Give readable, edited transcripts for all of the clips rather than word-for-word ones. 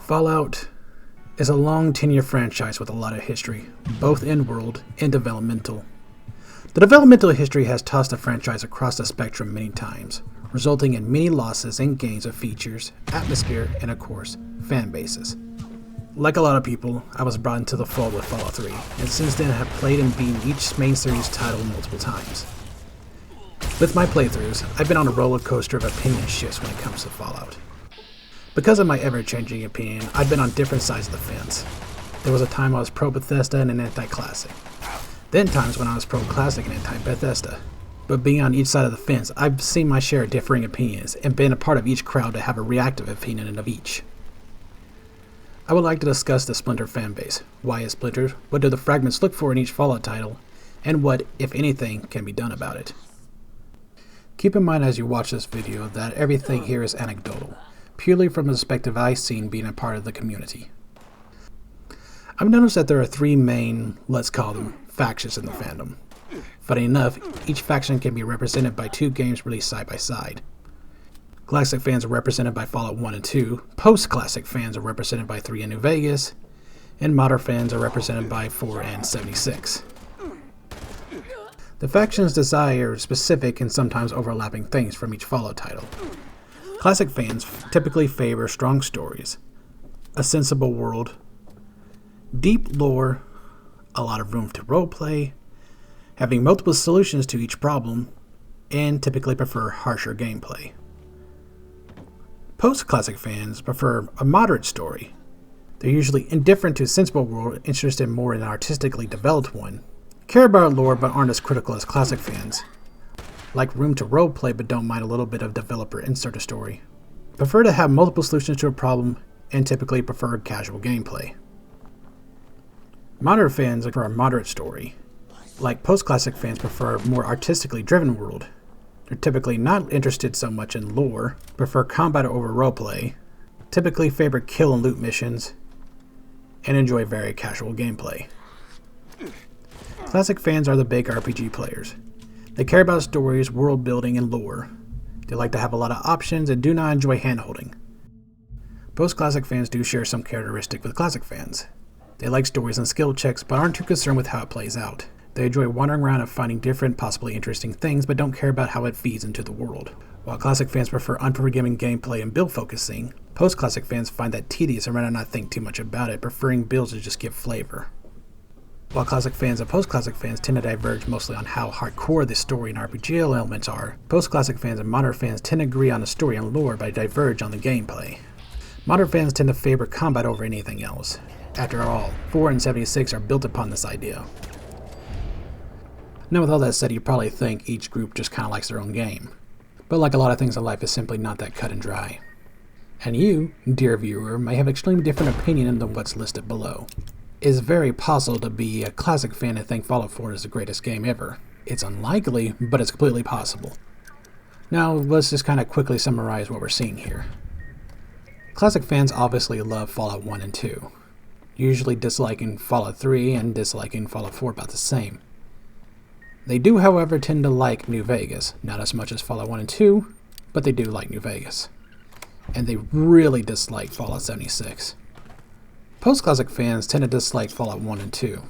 Fallout is a long 10-year franchise with a lot of history, both in-world and developmental. The developmental history has tossed the franchise across the spectrum many times, resulting in many losses and gains of features, atmosphere, and of course, fan bases. Like a lot of people, I was brought into the fold with Fallout 3, and since then have played and beaten each main series title multiple times. With my playthroughs, I've been on a roller coaster of opinion shifts when it comes to Fallout. Because of my ever-changing opinion, I've been on different sides of the fence. There was a time I was pro-Bethesda and anti-Classic. Then times when I was pro-Classic and anti-Bethesda. But being on each side of the fence, I've seen my share of differing opinions and been a part of each crowd to have a reactive opinion of each. I would like to discuss the Splinter fanbase. Why is splintered? What do the fragments look for in each Fallout title? And what, if anything, can be done about it? Keep in mind as you watch this video that everything here is anecdotal, purely from the perspective I've seen being a part of the community. I've noticed that there are three main, let's call them, factions in the fandom. Funny enough, each faction can be represented by two games released side by side. Classic fans are represented by Fallout 1 and 2, post-classic fans are represented by 3 and New Vegas, and modern fans are represented by 4 and 76. The factions desire specific and sometimes overlapping things from each Fallout title. Classic fans typically favor strong stories, a sensible world, deep lore, a lot of room to roleplay, having multiple solutions to each problem, and typically prefer harsher gameplay. Post-classic fans prefer a moderate story. They're usually indifferent to a sensible world, interested more in an artistically developed one, care about lore but aren't as critical as classic fans, like room to roleplay but don't mind a little bit of developer insert a story, prefer to have multiple solutions to a problem, and typically prefer casual gameplay. Modern fans prefer a moderate story. Like post-classic fans prefer a more artistically driven world. They're typically not interested so much in lore, prefer combat over roleplay, typically favor kill and loot missions, and enjoy very casual gameplay. Classic fans are the big RPG players. They care about stories, world building, and lore. They like to have a lot of options and do not enjoy handholding. Post-classic fans do share some characteristic with classic fans. They like stories and skill checks but aren't too concerned with how it plays out. They enjoy wandering around and finding different, possibly interesting things but don't care about how it feeds into the world. While classic fans prefer unforgiving gameplay and build focusing, post-classic fans find that tedious and rather not think too much about it, preferring builds to just give flavor. While classic fans and post-classic fans tend to diverge mostly on how hardcore the story and RPG elements are, post-classic fans and modern fans tend to agree on the story and lore but diverge on the gameplay. Modern fans tend to favor combat over anything else. After all, 4 and 76 are built upon this idea. Now with all that said, you probably think each group just kinda likes their own game. But like a lot of things in life, it's simply not that cut and dry. And you, dear viewer, may have extremely different opinion than what's listed below. It is very possible to be a classic fan and think Fallout 4 is the greatest game ever. It's unlikely, but it's completely possible. Now, let's just kind of quickly summarize what we're seeing here. Classic fans obviously love Fallout 1 and 2, usually disliking Fallout 3 and disliking Fallout 4 about the same. They do, however, tend to like New Vegas, not as much as Fallout 1 and 2, but they do like New Vegas. And they really dislike Fallout 76. Post-classic fans tend to dislike Fallout 1 and 2.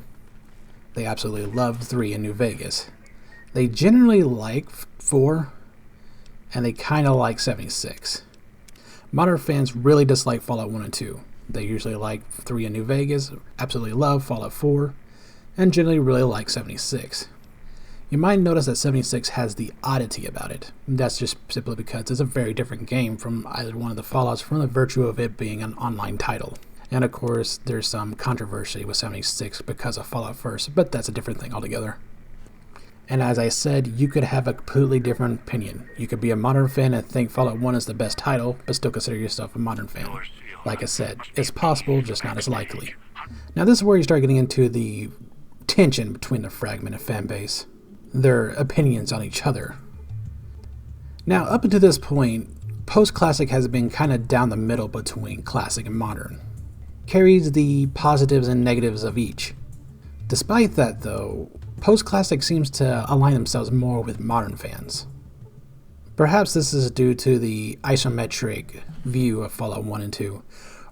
They absolutely love 3 and New Vegas. They generally like 4, and they kinda like 76. Modern fans really dislike Fallout 1 and 2. They usually like 3 and New Vegas, absolutely love Fallout 4, and generally really like 76. You might notice that 76 has the oddity about it. That's just simply because it's a very different game from either one of the Fallouts from the virtue of it being an online title. And of course, there's some controversy with 76 because of Fallout First, but that's a different thing altogether. And as I said, you could have a completely different opinion. You could be a modern fan and think Fallout 1 is the best title, but still consider yourself a modern fan. Like I said, it's possible, just not as likely. Now this is where you start getting into the tension between the fragment and fan base. Their opinions on each other. Now, up until this point, post-classic has been kind of down the middle between classic and modern. Carries the positives and negatives of each. Despite that though, post-classic seems to align themselves more with modern fans. Perhaps this is due to the isometric view of Fallout 1 and 2,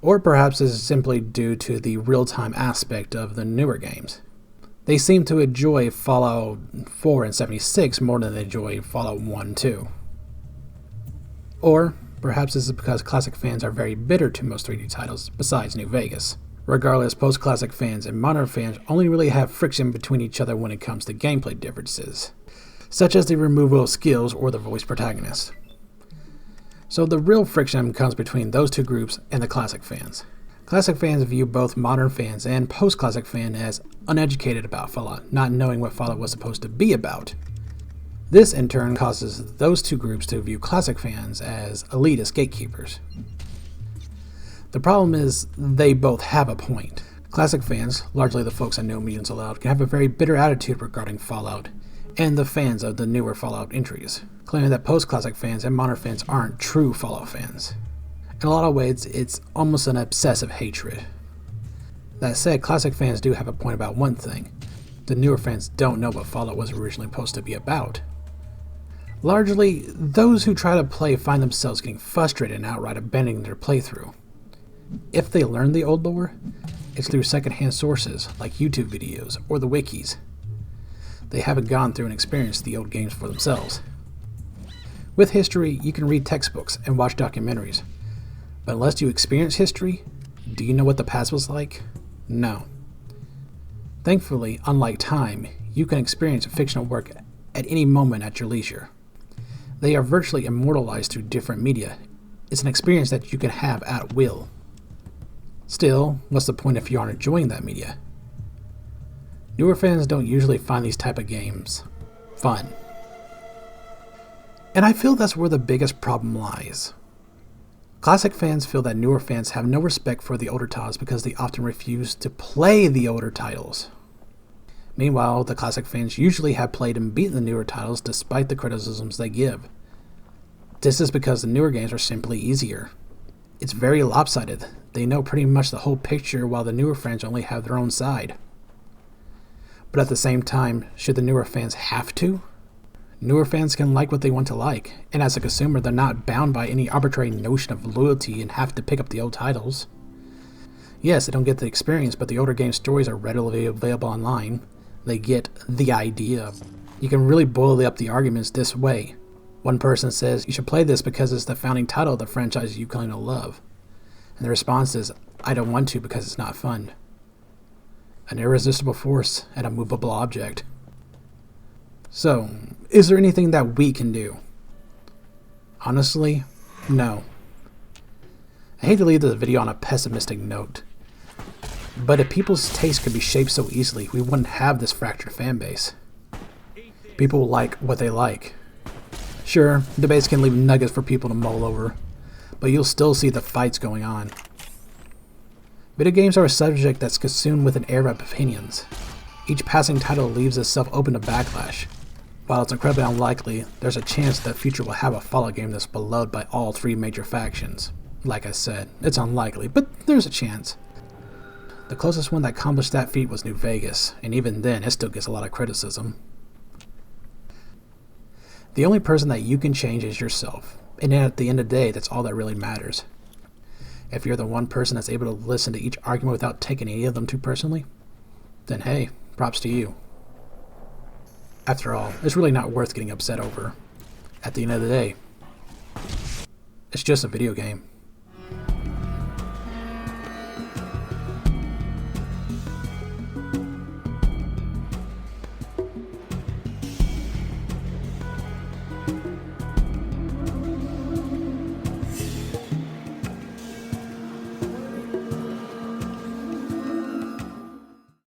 Or perhaps this is simply due to the real-time aspect of the newer games. They seem to enjoy Fallout 4 and 76 more than they enjoy Fallout 1 and 2. Or perhaps this is because classic fans are very bitter to most 3D titles besides New Vegas. Regardless, post-classic fans and modern fans only really have friction between each other when it comes to gameplay differences, such as the removal of skills or the voice protagonist. So the real friction comes between those two groups and the classic fans. Classic fans view both modern fans and post-classic fans as uneducated about Fallout, not knowing what Fallout was supposed to be about. This in turn causes those two groups to view classic fans as elitist gatekeepers. The problem is they both have a point. Classic fans, largely the folks at No Mutants Allowed, can have a very bitter attitude regarding Fallout and the fans of the newer Fallout entries, claiming that post-classic fans and modern fans aren't true Fallout fans. In a lot of ways, it's almost an obsessive hatred. That said, classic fans do have a point about one thing. The newer fans don't know what Fallout was originally supposed to be about. Largely, those who try to play find themselves getting frustrated and outright abandoning their playthrough. If they learn the old lore, it's through secondhand sources like YouTube videos or the wikis. They haven't gone through and experienced the old games for themselves. With history, you can read textbooks and watch documentaries, but unless you experience history, do you know what the past was like? No. Thankfully, unlike time, you can experience fictional work at any moment at your leisure. They are virtually immortalized through different media. It's an experience that you can have at will. Still, what's the point if you aren't enjoying that media? Newer fans don't usually find these type of games fun. And I feel that's where the biggest problem lies. Classic fans feel that newer fans have no respect for the older titles because they often refuse to play the older titles. Meanwhile, the classic fans usually have played and beaten the newer titles despite the criticisms they give. This is because the newer games are simply easier. It's very lopsided. They know pretty much the whole picture while the newer fans only have their own side. But at the same time, should the newer fans have to? Newer fans can like what they want to like, and as a consumer they're not bound by any arbitrary notion of loyalty and have to pick up the old titles. Yes, they don't get the experience, but the older game stories are readily available online. They get the idea. You can really boil up the arguments this way. One person says, you should play this because it's the founding title of the franchise you claim to love. And the response is, I don't want to because it's not fun. An irresistible force and a movable object. So, is there anything that we can do? Honestly, no. I hate to leave this video on a pessimistic note, but if people's taste could be shaped so easily, we wouldn't have this fractured fan base. People like what they like. Sure, debates can leave nuggets for people to mull over, but you'll still see the fights going on. Video games are a subject that's consumed with an air of opinions. Each passing title leaves itself open to backlash. While it's incredibly unlikely, there's a chance that the future will have a Fallout game that's beloved by all three major factions. Like I said, it's unlikely, but there's a chance. The closest one that accomplished that feat was New Vegas, and even then it still gets a lot of criticism. The only person that you can change is yourself, and at the end of the day, that's all that really matters. If you're the one person that's able to listen to each argument without taking any of them too personally, then hey, props to you. After all, it's really not worth getting upset over. At the end of the day, it's just a video game.